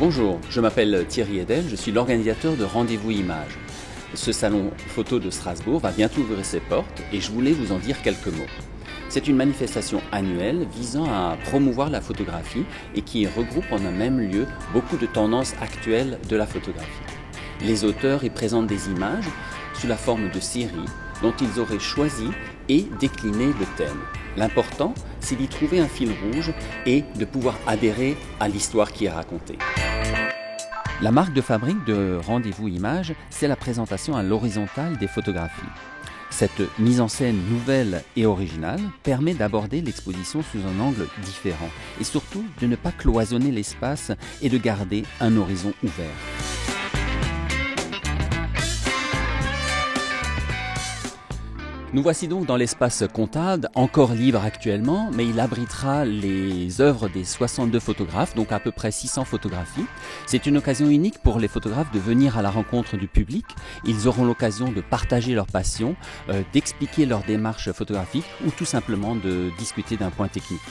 Bonjour, je m'appelle Thierry Edel, je suis l'organisateur de Rendez-vous Images. Ce salon photo de Strasbourg va bientôt ouvrir ses portes et je voulais vous en dire quelques mots. C'est une manifestation annuelle visant à promouvoir la photographie et qui regroupe en un même lieu beaucoup de tendances actuelles de la photographie. Les auteurs y présentent des images sous la forme de séries dont ils auraient choisi et décliné le thème. L'important, c'est d'y trouver un fil rouge et de pouvoir adhérer à l'histoire qui est racontée. La marque de fabrique de Rendez-vous Images, c'est la présentation à l'horizontale des photographies. Cette mise en scène nouvelle et originale permet d'aborder l'exposition sous un angle différent et surtout de ne pas cloisonner l'espace et de garder un horizon ouvert. Nous voici donc dans l'espace Comtade, encore libre actuellement, mais il abritera les œuvres des 62 photographes, donc à peu près 600 photographies. C'est une occasion unique pour les photographes de venir à la rencontre du public. Ils auront l'occasion de partager leur passion, d'expliquer leur démarche photographique ou tout simplement de discuter d'un point technique.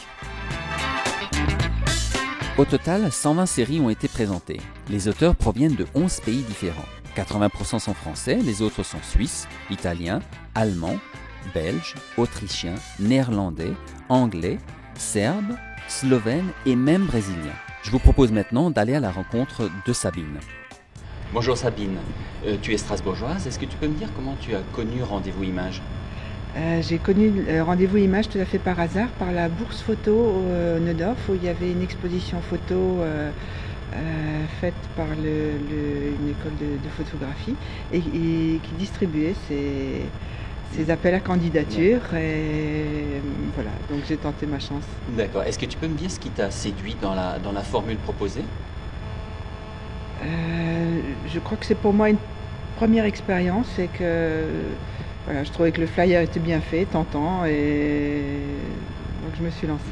Au total, 120 séries ont été présentées. Les auteurs proviennent de 11 pays différents. 80% sont français, les autres sont suisses, italiens, allemands, belges, autrichiens, néerlandais, anglais, serbes, slovènes et même brésiliens. Je vous propose maintenant d'aller à la rencontre de Sabine. Bonjour Sabine, tu es strasbourgeoise, est-ce que tu peux me dire comment tu as connu Rendez-vous Images ? J'ai connu Rendez-vous Images tout à fait par hasard, par la bourse photo au Neudorf où il y avait une exposition photo faite par une école de photographie et qui distribuait ces appels à candidature et voilà, donc j'ai tenté ma chance. D'accord, est-ce que tu peux me dire ce qui t'a séduit dans la formule proposée ? Je crois que c'est pour moi une première expérience et que voilà, je trouvais que le flyer était bien fait, tentant et donc je me suis lancée.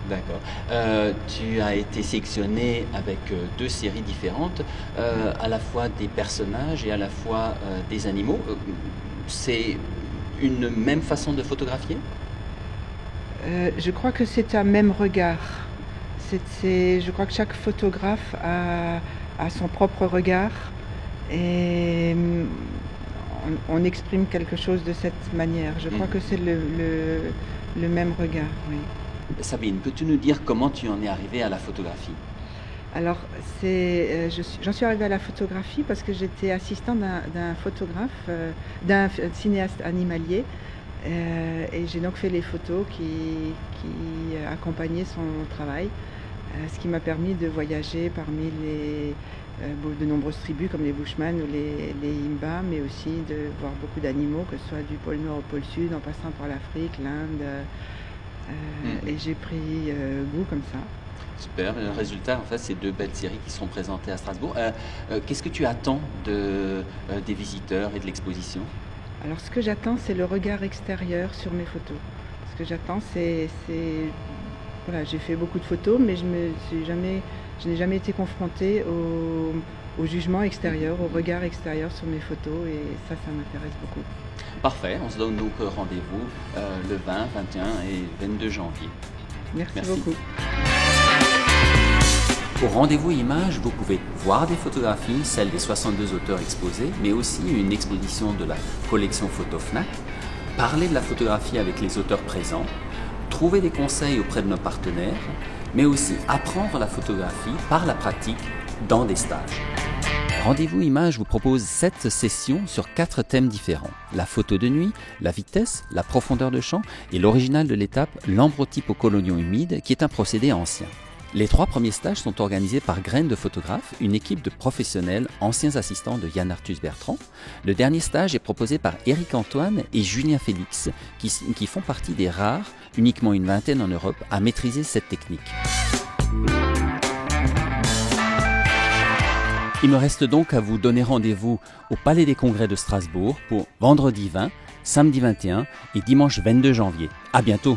D'accord. Tu as été sélectionné avec deux séries différentes, à la fois des personnages et à la fois des animaux. C'est une même façon de photographier ? Je crois que c'est un même regard. Je crois que chaque photographe a son propre regard et on exprime quelque chose de cette manière. Je crois que c'est le même regard, oui. Sabine, peux-tu nous dire comment tu en es arrivée à la photographie ? Alors, j'en suis arrivée à la photographie parce que j'étais assistante d'un photographe, d'un cinéaste animalier, et j'ai donc fait les photos qui accompagnaient son travail, ce qui m'a permis de voyager parmi de nombreuses tribus comme les Bushmen ou les Himba, mais aussi de voir beaucoup d'animaux, que ce soit du pôle Nord au pôle Sud, en passant par l'Afrique, l'Inde. Et j'ai pris goût comme ça. Super, le résultat, en fait, c'est deux belles séries qui seront présentées à Strasbourg. Qu'est-ce que tu attends des visiteurs et de l'exposition ? Alors, ce que j'attends, c'est le regard extérieur sur mes photos. Ce que j'attends, voilà, j'ai fait beaucoup de photos, mais je n'ai jamais été confrontée au jugement extérieur, au regard extérieur sur mes photos, et ça m'intéresse beaucoup. Parfait, on se donne donc rendez-vous le 20, 21 et 22 janvier. Merci beaucoup. Au Rendez-vous Images, vous pouvez voir des photographies, celles des 62 auteurs exposés, mais aussi une exposition de la collection Photo Fnac, parler de la photographie avec les auteurs présents, trouver des conseils auprès de nos partenaires, mais aussi apprendre la photographie par la pratique dans des stages. Rendez-vous Images vous propose 7 sessions sur 4 thèmes différents. La photo de nuit, la vitesse, la profondeur de champ et l'original de l'étape, l'ambrotype au collodion humide, qui est un procédé ancien. Les 3 premiers stages sont organisés par Graines de photographes, une équipe de professionnels, anciens assistants de Yann Arthus Bertrand. Le dernier stage est proposé par Éric Antoine et Julien Félix, qui font partie des rares, uniquement une vingtaine en Europe, à maîtriser cette technique. Il me reste donc à vous donner rendez-vous au Palais des Congrès de Strasbourg pour vendredi 20, samedi 21 et dimanche 22 janvier. À bientôt!